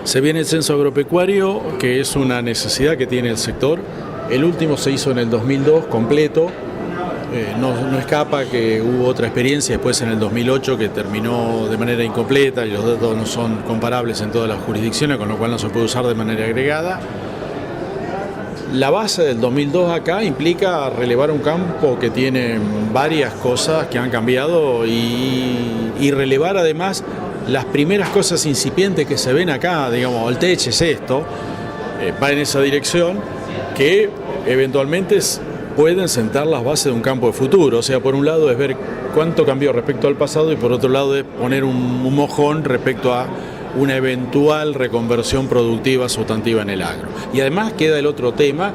Se viene el censo agropecuario, que es una necesidad que tiene el sector. El último se hizo en el 2002 completo. No escapa que hubo otra experiencia después en el 2008 que terminó de manera incompleta y los datos no son comparables en todas las jurisdicciones, con lo cual no se puede usar de manera agregada. La base del 2002 acá implica relevar un campo que tiene varias cosas que han cambiado y relevar además las primeras cosas incipientes que se ven acá, digamos, el TECH es esto, va en esa dirección, que eventualmente pueden sentar las bases de un campo de futuro. O sea, por un lado es ver cuánto cambió respecto al pasado y por otro lado es poner un mojón respecto a una eventual reconversión productiva sustantiva en el agro. Y además queda el otro tema,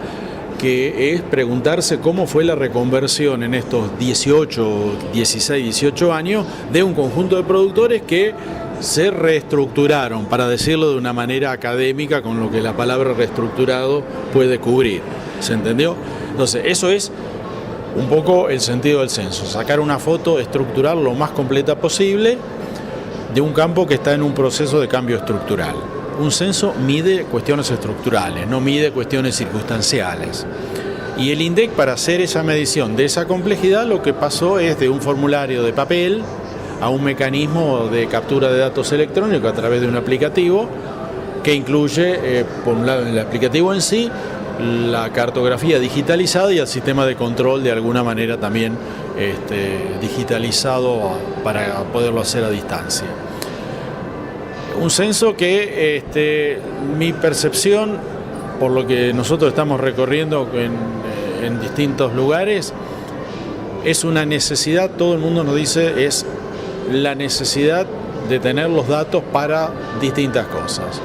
que es preguntarse cómo fue la reconversión en estos 16, 18 años de un conjunto de productores que se reestructuraron, para decirlo de una manera académica, con lo que la palabra reestructurado puede cubrir. ¿Se entendió? Entonces, eso es un poco el sentido del censo, sacar una foto estructural lo más completa posible de un campo que está en un proceso de cambio estructural. Un censo mide cuestiones estructurales, no mide cuestiones circunstanciales. Y el INDEC, para hacer esa medición de esa complejidad, lo que pasó es de un formulario de papel a un mecanismo de captura de datos electrónicos a través de un aplicativo que incluye, por un lado, en el aplicativo en sí, la cartografía digitalizada y el sistema de control de alguna manera también digitalizado para poderlo hacer a distancia. Un censo que mi percepción, por lo que nosotros estamos recorriendo en distintos lugares, es una necesidad, todo el mundo nos dice, es la necesidad de tener los datos para distintas cosas.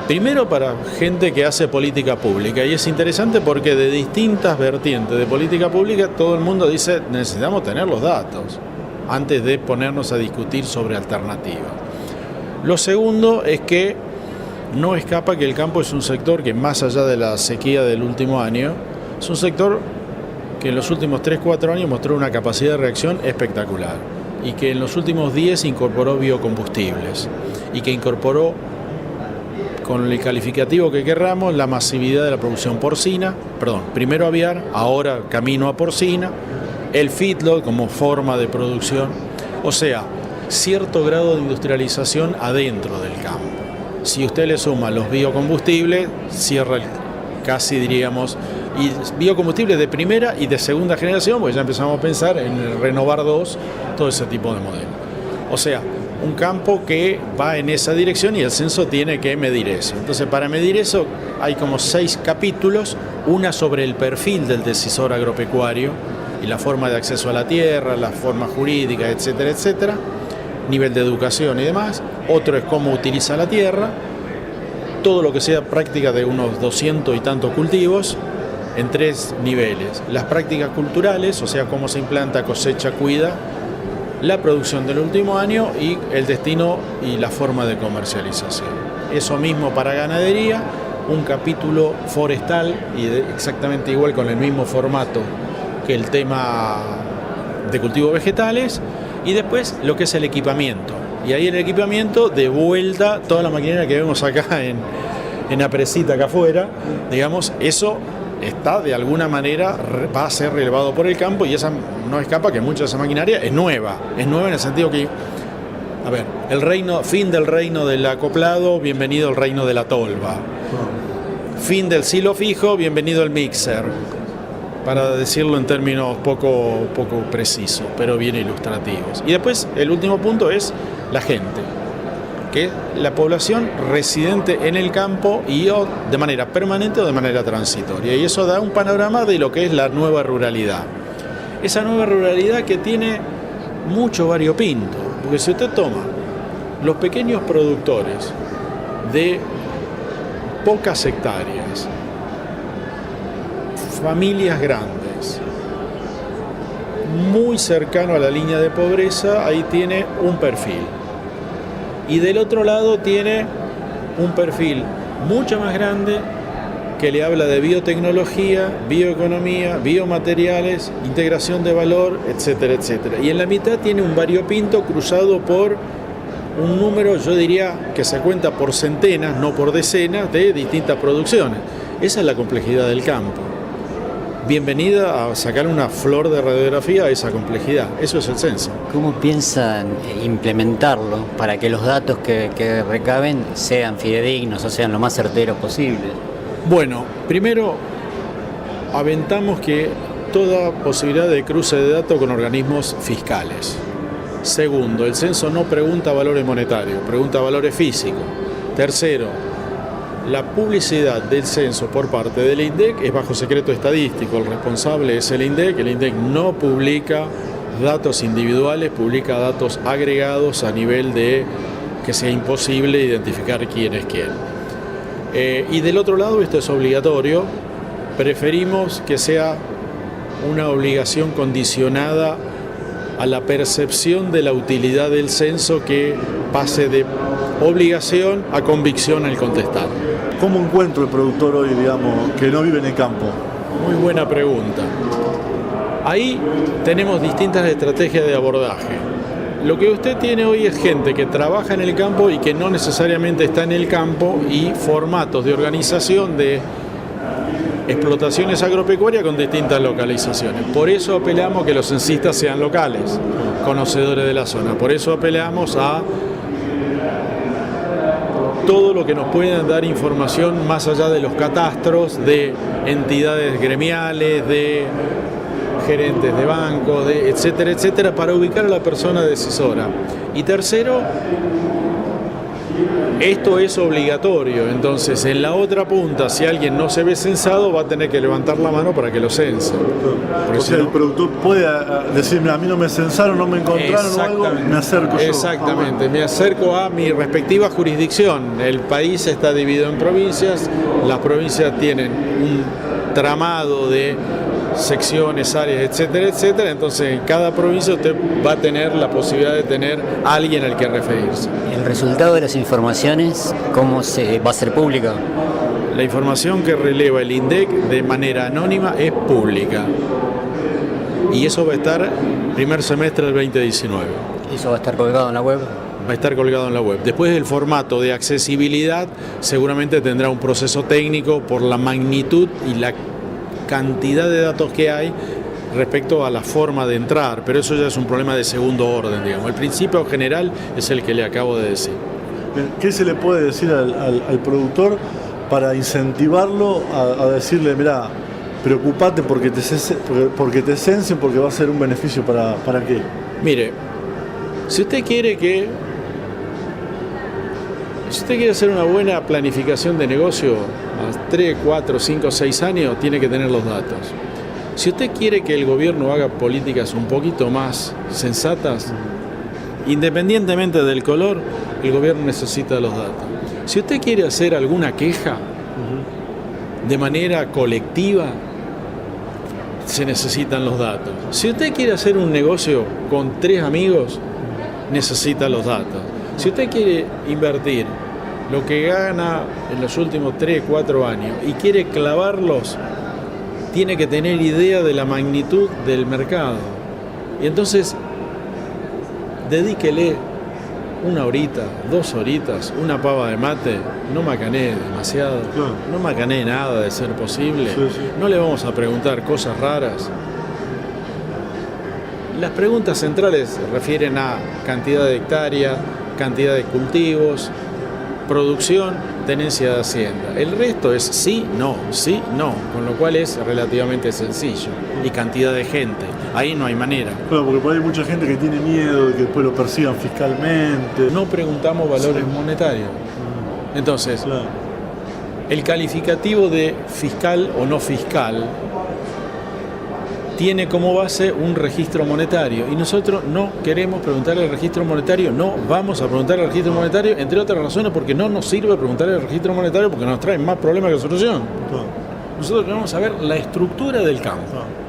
Primero, para gente que hace política pública, y es interesante porque de distintas vertientes de política pública todo el mundo dice necesitamos tener los datos antes de ponernos a discutir sobre alternativas. Lo segundo es que no escapa que el campo es un sector que, más allá de la sequía del último año, es un sector que en los últimos 3-4 años mostró una capacidad de reacción espectacular y que en los últimos 10 incorporó biocombustibles y que incorporó, con el calificativo que querramos, la masividad de la producción porcina, primero aviar, ahora camino a porcina, el feedlot como forma de producción, o sea, cierto grado de industrialización adentro del campo. Si usted le suma los biocombustibles, cierra casi, diríamos, y biocombustibles de primera y de segunda generación, porque ya empezamos a pensar en el Renovar 2, todo ese tipo de modelo. O sea, un campo que va en esa dirección y el censo tiene que medir eso. Entonces, para medir eso hay como 6 capítulos, una sobre el perfil del decisor agropecuario y la forma de acceso a la tierra, la forma jurídica, etcétera, etcétera, nivel de educación y demás. Otro es cómo utiliza la tierra, todo lo que sea práctica de unos 200 y tantos cultivos en 3 niveles. Las prácticas culturales, o sea, cómo se implanta, cosecha, cuida, la producción del último año y el destino y la forma de comercialización. Eso mismo para ganadería, un capítulo forestal y exactamente igual con el mismo formato que el tema de cultivos vegetales, y después lo que es el equipamiento. Y ahí el equipamiento, de vuelta, toda la maquinaria que vemos acá en la presita acá afuera, digamos, eso está de alguna manera, va a ser relevado por el campo, y esa no escapa que mucha de esa maquinaria es nueva en el sentido que, a ver, fin del reino del acoplado, bienvenido al reino de la tolva. Fin del silo fijo, bienvenido al mixer, para decirlo en términos poco precisos, pero bien ilustrativos. Y después, el último punto es la gente, que es la población residente en el campo y o de manera permanente o de manera transitoria. Y eso da un panorama de lo que es la nueva ruralidad. Esa nueva ruralidad que tiene mucho variopinto, porque si usted toma los pequeños productores de pocas hectáreas, familias grandes, muy cercano a la línea de pobreza, ahí tiene un perfil. Y del otro lado tiene un perfil mucho más grande que le habla de biotecnología, bioeconomía, biomateriales, integración de valor, etcétera, etcétera. Y en la mitad tiene un variopinto cruzado por un número, yo diría, que se cuenta por centenas, no por decenas, de distintas producciones. Esa es la complejidad del campo. Bienvenida a sacar una flor de radiografía a esa complejidad. Eso es el censo. ¿Cómo piensan implementarlo para que los datos que recaben sean fidedignos o sean lo más certeros posible? Bueno, primero, aventamos que toda posibilidad de cruce de datos con organismos fiscales. Segundo, el censo no pregunta valores monetarios, pregunta valores físicos. Tercero, la publicidad del censo por parte del INDEC es bajo secreto estadístico. El responsable es el INDEC no publica datos individuales, publica datos agregados a nivel de que sea imposible identificar quién es quién. Y del otro lado, esto es obligatorio, preferimos que sea una obligación condicionada a la percepción de la utilidad del censo, que pase de obligación a convicción al contestar. ¿Cómo encuentro el productor hoy, digamos, que no vive en el campo? Muy buena pregunta. Ahí tenemos distintas estrategias de abordaje. Lo que usted tiene hoy es gente que trabaja en el campo y que no necesariamente está en el campo, y formatos de organización de explotaciones agropecuarias con distintas localizaciones. Por eso apelamos a que los censistas sean locales, conocedores de la zona. Por eso apelamos a todo lo que nos puedan dar información más allá de los catastros, de entidades gremiales, de gerentes de bancos, de etcétera, etcétera, para ubicar a la persona decisora. Y tercero, esto es obligatorio. Entonces, en la otra punta, si alguien no se ve censado, va a tener que levantar la mano para que lo cense. O sea, el productor puede decirme, a mí no me censaron, no me encontraron o algo, me acerco yo. Exactamente, me acerco a mi respectiva jurisdicción. El país está dividido en provincias, las provincias tienen un tramado de secciones, áreas, etcétera, etcétera. Entonces, en cada provincia usted va a tener la posibilidad de tener a alguien al que referirse. ¿El resultado de las informaciones cómo se va a ser pública? La información que releva el INDEC de manera anónima es pública. Y eso va a estar primer semestre del 2019. ¿Eso va a estar colgado en la web? Va a estar colgado en la web. Después, el formato de accesibilidad seguramente tendrá un proceso técnico por la magnitud y la cantidad de datos que hay respecto a la forma de entrar, pero eso ya es un problema de segundo orden, digamos. El principio general es el que le acabo de decir. ¿Qué se le puede decir al productor para incentivarlo a decirle, mirá, preocupate porque te censen, porque va a ser un beneficio para qué? Mire, si usted quiere hacer una buena planificación de negocio a 3, 4, 5, 6 años, tiene que tener los datos. Si usted quiere que el gobierno haga políticas un poquito más sensatas, independientemente del color, el gobierno necesita los datos. Si usted quiere hacer alguna queja de manera colectiva, se necesitan los datos. Si usted quiere hacer un negocio con 3 amigos, necesita los datos. Si usted quiere invertir lo que gana en los últimos 3, 4 años y quiere clavarlos, tiene que tener idea de la magnitud del mercado. Y entonces, dedíquele 1 horita, 2 horitas, una pava de mate, no macanee demasiado, Claro. no macanee nada de ser posible, Sí. no le vamos a preguntar cosas raras. Las preguntas centrales se refieren a cantidad de hectáreas, cantidad de cultivos, producción, tenencia de hacienda. El resto es sí, no, con lo cual es relativamente sencillo. Y cantidad de gente, ahí no hay manera. Claro, porque por ahí hay mucha gente que tiene miedo de que después lo persigan fiscalmente. No preguntamos valores monetarios. Entonces, Claro. el calificativo de fiscal o no fiscal tiene como base un registro monetario, y nosotros no queremos preguntarle al registro monetario, no vamos a preguntar al registro monetario, entre otras razones porque no nos sirve preguntarle al registro monetario, porque nos trae más problemas que solución. Claro. Nosotros queremos saber la estructura del campo. Claro.